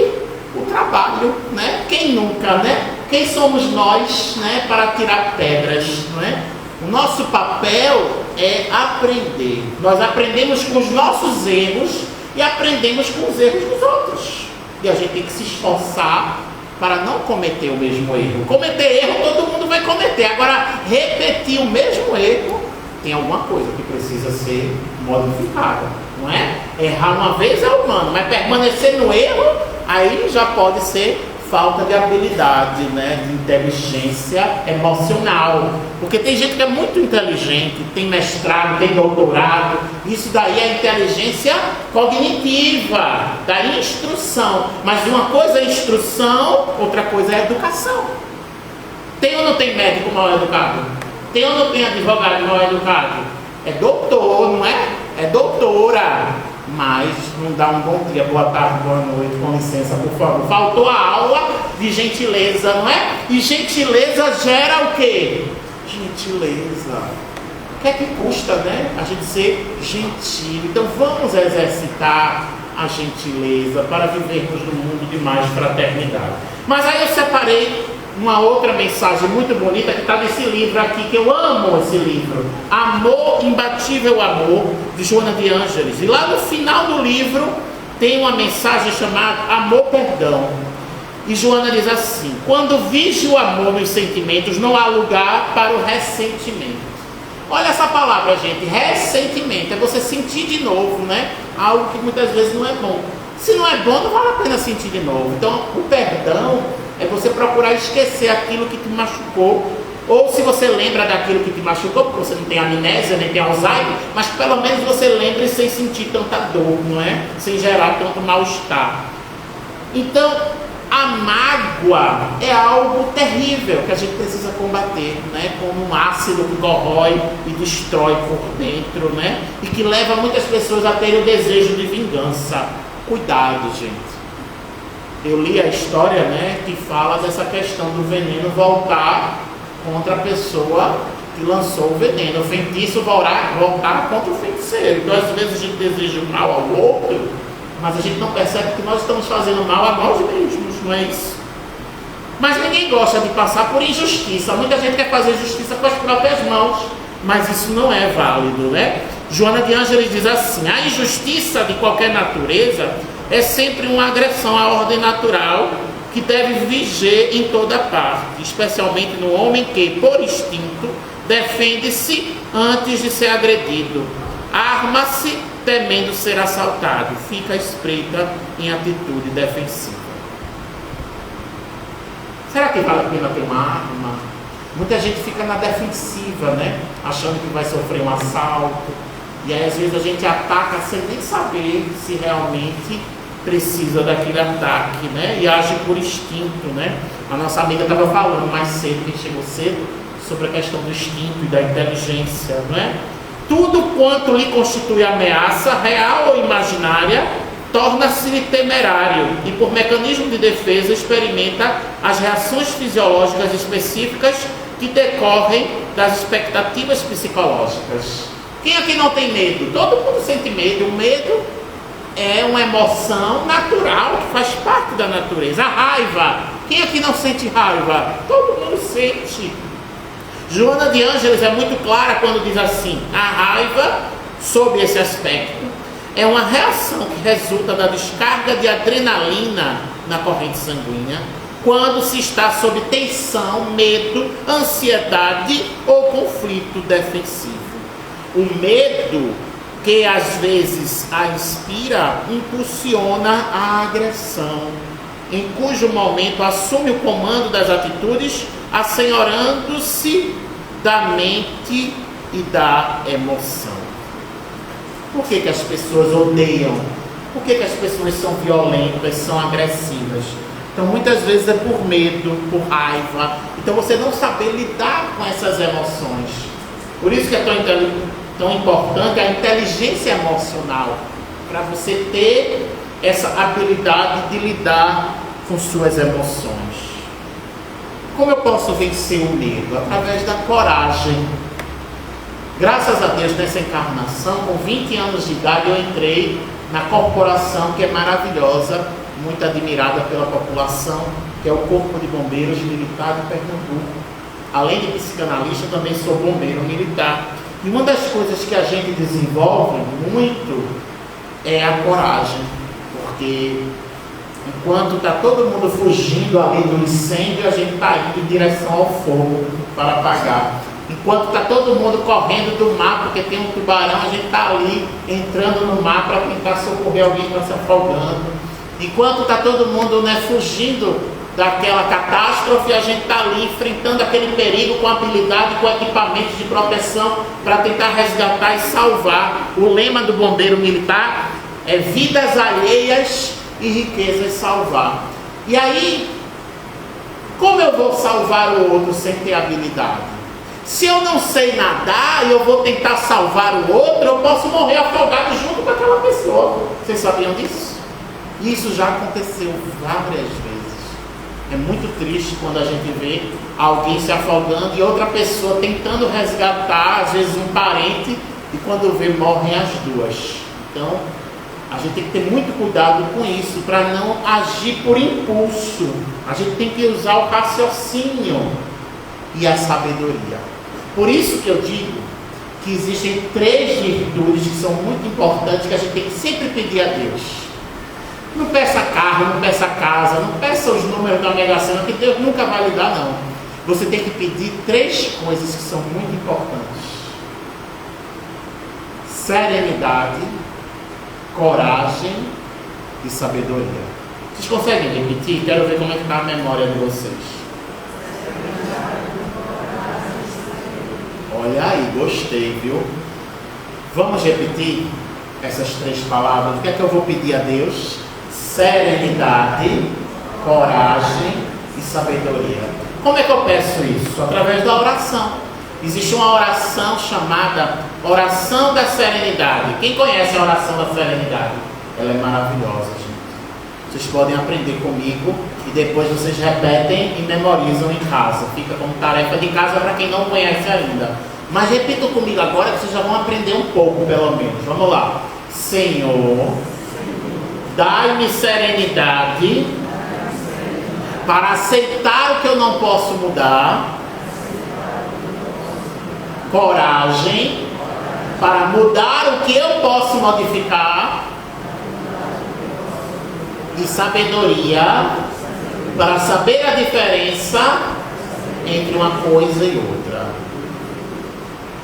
o trabalho, né? Quem nunca, né? Quem somos nós, né, para tirar pedras, não é? O nosso papel é aprender. Nós aprendemos com os nossos erros e aprendemos com os erros dos outros. E a gente tem que se esforçar para não cometer o mesmo erro. Cometer erro todo mundo vai cometer. Agora, repetir o mesmo erro, tem alguma coisa que precisa ser modificada, não é? Errar uma vez é humano, mas permanecer no erro, aí já pode ser falta de habilidade, né? De inteligência emocional. Porque tem gente que é muito inteligente, tem mestrado, tem doutorado. Isso daí é inteligência cognitiva, da instrução. Mas uma coisa é instrução, outra coisa é educação. Tem ou não tem médico mal educado? Tem ou não tem advogado mal educado? É doutor, não é? É doutora. Mas não dá um bom dia, boa tarde, boa noite, com licença, por favor. Faltou a aula de gentileza, não é? E gentileza gera o quê? Gentileza. O que é que custa, né? A gente ser gentil. Então vamos exercitar a gentileza para vivermos num mundo de mais fraternidade. Mas aí eu separei uma outra mensagem muito bonita que está nesse livro aqui, que eu amo esse livro, Amor, Imbatível Amor, de Joana de Ângeles. E lá no final do livro tem uma mensagem chamada Amor, Perdão. E Joana diz assim: quando vige o amor nos sentimentos, não há lugar para o ressentimento. Olha essa palavra, gente, ressentimento, é você sentir de novo, né? Algo que muitas vezes não é bom. Se não é bom, não vale a pena sentir de novo. Então, o perdão é você procurar esquecer aquilo que te machucou. Ou se você lembra daquilo que te machucou, porque você não tem amnésia, nem tem Alzheimer, mas pelo menos você lembre sem sentir tanta dor, não é? Sem gerar tanto mal-estar. Então, a mágoa é algo terrível que a gente precisa combater, né? Como um ácido que corrói e destrói por dentro, né? E que leva muitas pessoas a terem o desejo de vingança. Cuidado, gente. Eu li a história, né, que fala dessa questão do veneno voltar contra a pessoa que lançou o veneno. O feitiço voltar contra o feiticeiro. Então, às vezes, a gente deseja o mal ao outro, mas a gente não percebe que nós estamos fazendo mal a nós mesmos, não é isso? Mas ninguém gosta de passar por injustiça. Muita gente quer fazer justiça com as próprias mãos, mas isso não é válido, né? Joana de Ângeles diz assim: a injustiça de qualquer natureza é sempre uma agressão à ordem natural que deve viger em toda parte, especialmente no homem que, por instinto, defende-se antes de ser agredido, arma-se temendo ser assaltado, fica à espreita em atitude defensiva. Será que vale a pena ter uma arma? Muita gente fica na defensiva, né? Achando que vai sofrer um assalto. E aí às vezes a gente ataca sem nem saber se realmente precisa daquele ataque, né? E age por instinto, né? A nossa amiga estava falando mais cedo, que chegou cedo, sobre a questão do instinto e da inteligência, não é? Tudo quanto lhe constitui ameaça, real ou imaginária, torna-se temerário e, por mecanismo de defesa, experimenta as reações fisiológicas específicas que decorrem das expectativas psicológicas. Quem aqui não tem medo? Todo mundo sente medo. O medo é uma emoção natural que faz parte da natureza. A raiva. Quem aqui não sente raiva? Todo mundo sente. Joana de Ângeles é muito clara quando diz assim: a raiva, sob esse aspecto, é uma reação que resulta da descarga de adrenalina na corrente sanguínea quando se está sob tensão, medo, ansiedade ou conflito defensivo. O medo, que às vezes a inspira, impulsiona a agressão, em cujo momento assume o comando das atitudes, assenhorando-se da mente e da emoção. Por que as pessoas odeiam? Por que as pessoas são violentas, são agressivas? Então muitas vezes é por medo, por raiva. Então você não saber lidar com essas emoções. Por isso que é tão importante a inteligência emocional, para você ter essa habilidade de lidar com suas emoções. Como eu posso vencer o medo? Através da coragem. Graças a Deus, nessa encarnação, com 20 anos de idade, eu entrei na corporação que é maravilhosa, muito admirada pela população, que é o Corpo de Bombeiros Militar de Pernambuco. Além de psicanalista, também sou bombeiro militar. E uma das coisas que a gente desenvolve muito é a coragem, porque enquanto está todo mundo fugindo ali do incêndio, a gente está indo em direção ao fogo para apagar. Enquanto está todo mundo correndo do mar porque tem um tubarão, a gente está ali entrando no mar para tentar socorrer alguém que está se afogando. Enquanto está todo mundo fugindo daquela catástrofe, a gente está ali enfrentando aquele perigo com habilidade, com equipamentos de proteção para tentar resgatar e salvar. O lema do bombeiro militar é vidas alheias e riquezas salvar. E aí, como eu vou salvar o outro sem ter habilidade? Se eu não sei nadar e eu vou tentar salvar o outro, eu posso morrer afogado junto com aquela pessoa. Vocês sabiam disso? Isso já aconteceu várias vezes. É muito triste quando a gente vê alguém se afogando e outra pessoa tentando resgatar, às vezes um parente, e quando vê, morrem as duas. Então, a gente tem que ter muito cuidado com isso, para não agir por impulso. A gente tem que usar o raciocínio e a sabedoria. Por isso que eu digo que existem 3 virtudes que são muito importantes, que a gente tem que sempre pedir a Deus. Não peça carro, não peça casa, não peça os números da Mega Sena, que Deus nunca vai lhe dar, não. Você tem que pedir 3 coisas que são muito importantes: serenidade, coragem e sabedoria. Vocês conseguem repetir? Quero ver como é que está a memória de vocês. Olha aí, gostei, viu? Vamos repetir essas 3 palavras. O que é que eu vou pedir a Deus? Serenidade, coragem e sabedoria. Como é que eu peço isso? Através da oração. Existe uma oração chamada oração da serenidade. Quem conhece a oração da serenidade? Ela é maravilhosa, gente. Vocês podem aprender comigo e depois vocês repetem e memorizam em casa. Fica como tarefa de casa para quem não conhece ainda. Mas repitam comigo agora que vocês já vão aprender um pouco, pelo menos. Vamos lá. Senhor, dai-me serenidade para aceitar o que eu não posso mudar, coragem para mudar o que eu posso modificar e sabedoria para saber a diferença entre uma coisa e outra.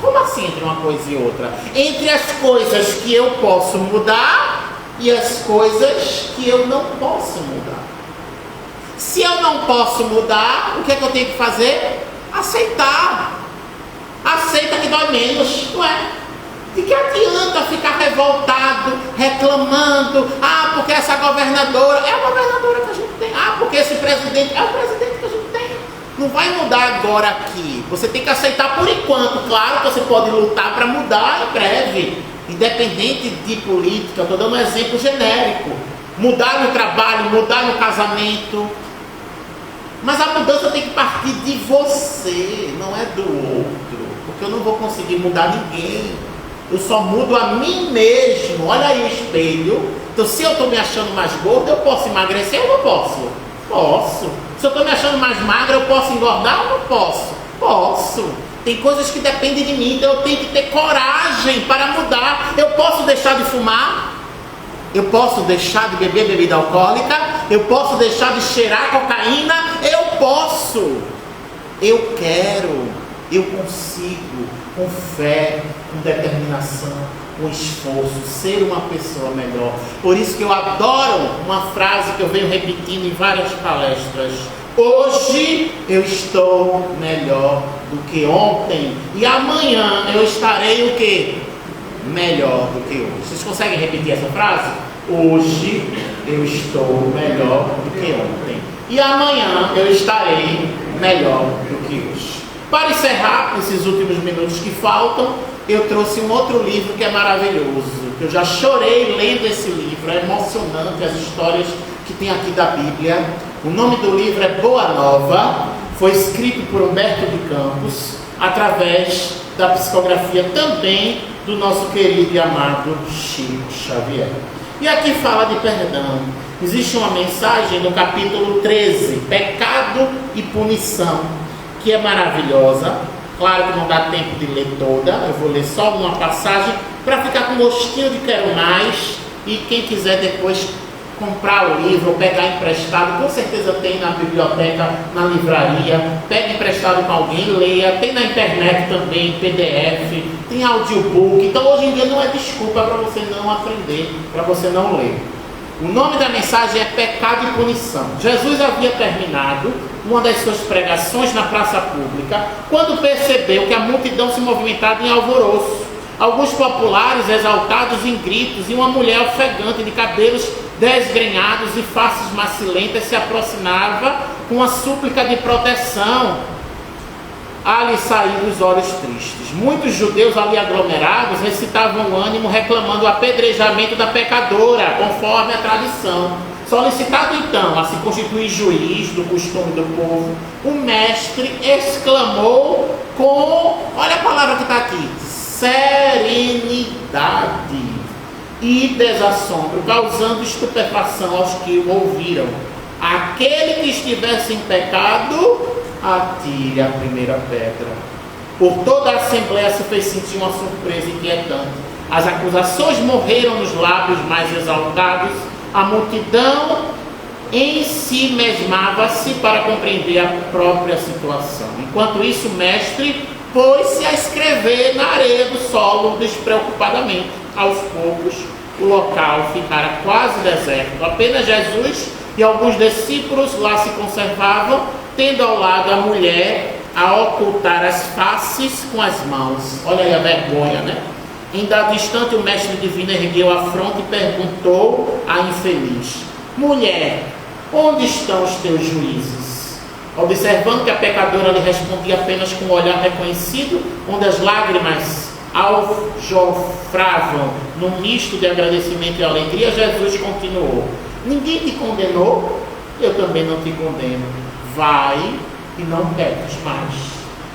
Como assim entre uma coisa e outra? Entre as coisas que eu posso mudar e as coisas que eu não posso mudar. Se eu não posso mudar, o que é que eu tenho que fazer? Aceitar. Aceita que dói menos, não é? De que adianta ficar revoltado, reclamando? Ah, porque essa governadora é a governadora que a gente tem. Ah, porque esse presidente é o presidente que a gente tem. Não vai mudar agora aqui. Você tem que aceitar por enquanto. Claro que você pode lutar para mudar em breve. Independente de política, estou dando um exemplo genérico. Mudar no trabalho, mudar no casamento. Mas a mudança tem que partir de você, não é do outro. Porque eu não vou conseguir mudar ninguém. Eu só mudo a mim mesmo. Olha aí o espelho. Então, se eu estou me achando mais gordo, eu posso emagrecer ou não posso? Posso. Se eu estou me achando mais magra, eu posso engordar ou não posso? Posso. Tem coisas que dependem de mim, então eu tenho que ter coragem para mudar. Eu posso deixar de fumar? Eu posso deixar de beber bebida alcoólica? Eu posso deixar de cheirar cocaína? Eu posso. Eu quero. Eu consigo. Com fé, com determinação, com esforço, ser uma pessoa melhor. Por isso que eu adoro uma frase que eu venho repetindo em várias palestras. Hoje eu estou melhor do que ontem. E amanhã eu estarei o quê? Melhor do que hoje. Vocês conseguem repetir essa frase? Hoje eu estou melhor do que ontem. E amanhã eu estarei melhor do que hoje. Para encerrar, nesses últimos minutos que faltam, eu trouxe um outro livro que é maravilhoso. Eu já chorei lendo esse livro, é emocionante as histórias que tem aqui da Bíblia. O nome do livro é Boa Nova, foi escrito por Humberto de Campos, através da psicografia também do nosso querido e amado Chico Xavier. E aqui fala de perdão. Existe uma mensagem no capítulo 13, Pecado e Punição, que é maravilhosa. Claro que não dá tempo de ler toda, eu vou ler só uma passagem para ficar com gostinho de quero mais, e quem quiser depois comprar o livro ou pegar emprestado, com certeza tem na biblioteca, na livraria, pega emprestado com alguém, leia, tem na internet também, PDF, tem audiobook, então hoje em dia não é desculpa para você não aprender, para você não ler. O nome da mensagem é Pecado e Punição. Jesus havia terminado uma das suas pregações na praça pública, quando percebeu que a multidão se movimentava em alvoroço. Alguns populares exaltados em gritos e uma mulher ofegante de cabelos desgrenhados e faces macilentas se aproximava com uma súplica de proteção a lhe sair dos olhos tristes. Muitos judeus ali aglomerados recitavam o ânimo reclamando o apedrejamento da pecadora, conforme a tradição. Solicitado então a se constituir juiz do costume do povo, o mestre exclamou com, olha a palavra que está aqui, serenidade e desassombro, causando estupefação aos que o ouviram. Aquele que estivesse em pecado, atire a primeira pedra. Por toda a assembleia se fez sentir uma surpresa inquietante. As acusações morreram nos lábios mais exaltados. A multidão em si mesmava-se para compreender a própria situação. Enquanto isso, o mestre pôs-se a escrever na areia do solo despreocupadamente. Aos poucos, o local ficara quase deserto. Apenas Jesus e alguns discípulos lá se conservavam, tendo ao lado a mulher a ocultar as faces com as mãos. Olha aí a vergonha, né? Em dado instante, o mestre divino ergueu a fronte e perguntou à infeliz: mulher, onde estão os teus juízes? Observando que a pecadora lhe respondia apenas com um olhar reconhecido, onde as lágrimas aljofravam num misto de agradecimento e alegria, Jesus continuou: ninguém te condenou? Eu também não te condeno. Vai e não peques mais.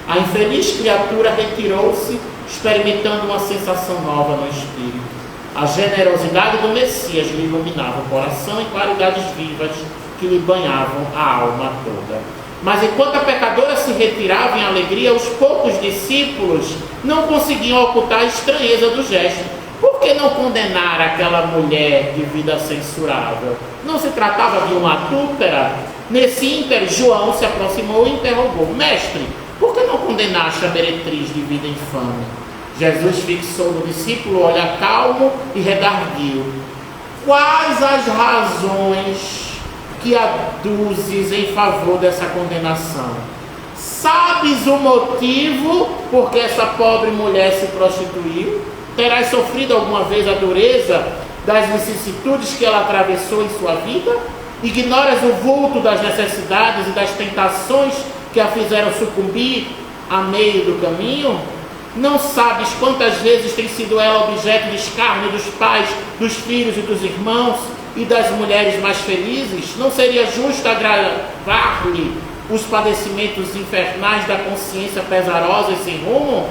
A infeliz criatura retirou-se, experimentando uma sensação nova no espírito. A generosidade do Messias lhe iluminava o coração e claridades vivas que lhe banhavam a alma toda. Mas enquanto a pecadora se retirava em alegria, os poucos discípulos não conseguiam ocultar a estranheza do gesto. Por que não condenar aquela mulher de vida censurável? Não se tratava de uma adúltera? Nesse ínter, João se aproximou e interrogou: mestre, por que não condenaste a meretriz de vida infame? Jesus fixou no discípulo o olhar calmo e redarguiu: quais as razões que aduzes em favor dessa condenação? Sabes o motivo por que essa pobre mulher se prostituiu? Terás sofrido alguma vez a dureza das vicissitudes que ela atravessou em sua vida? Ignoras o vulto das necessidades e das tentações que a fizeram sucumbir a meio do caminho? Não sabes quantas vezes tem sido ela objeto de escárnio dos pais, dos filhos e dos irmãos e das mulheres mais felizes? Não seria justo agravar-lhe os padecimentos infernais da consciência pesarosa e sem rumo?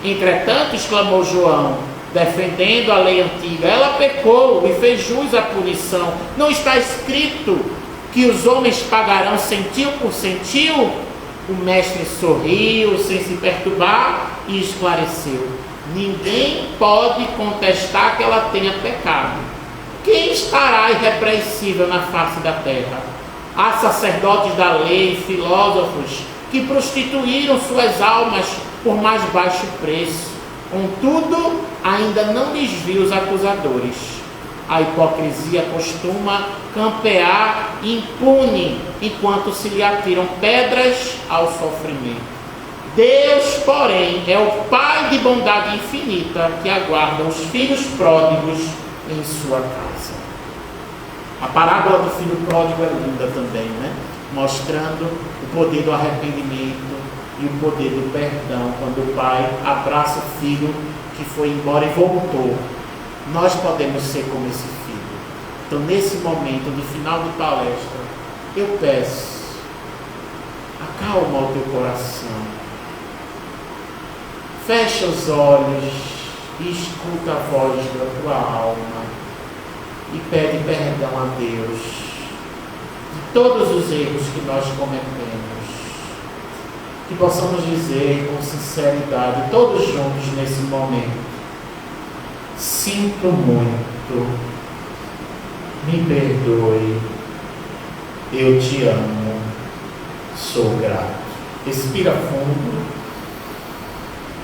Entretanto, exclamou João, defendendo a lei antiga, ela pecou e fez jus à punição. Não está escrito que os homens pagarão centil por centil? O mestre sorriu sem se perturbar e esclareceu: ninguém pode contestar que ela tenha pecado. Quem estará irrepreensível na face da terra? Há sacerdotes da lei, filósofos, que prostituíram suas almas por mais baixo preço. Contudo, ainda não lhes vi os acusadores. A hipocrisia costuma campear impune enquanto se lhe atiram pedras ao sofrimento. Deus, porém, é o Pai de bondade infinita que aguarda os filhos pródigos em sua casa. A parábola do filho pródigo é linda também, né? Mostrando o poder do arrependimento e o poder do perdão, quando o pai abraça o filho que foi embora e voltou. Nós podemos ser como esse filho. Então, nesse momento, no final de palestra, eu peço: acalma o teu coração, fecha os olhos e escuta a voz da tua alma e pede perdão a Deus de todos os erros que nós cometemos. que possamos dizer com sinceridade, todos juntos nesse momento: sinto muito, me perdoe, eu te amo, sou grato. Respira fundo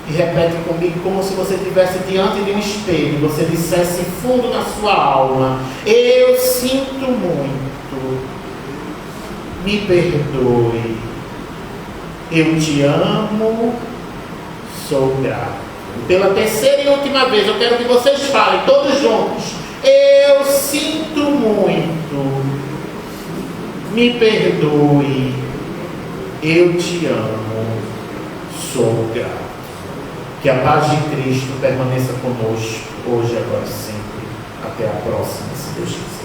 e repete comigo como se você estivesse diante de um espelho. Você dissesse fundo na sua alma: eu sinto muito, me perdoe, eu te amo, sou grato. Pela terceira e última vez, eu quero que vocês falem todos juntos: eu sinto muito, me perdoe, eu te amo, sou grato. Que a paz de Cristo permaneça conosco hoje, agora e sempre. Até a próxima, se Deus quiser.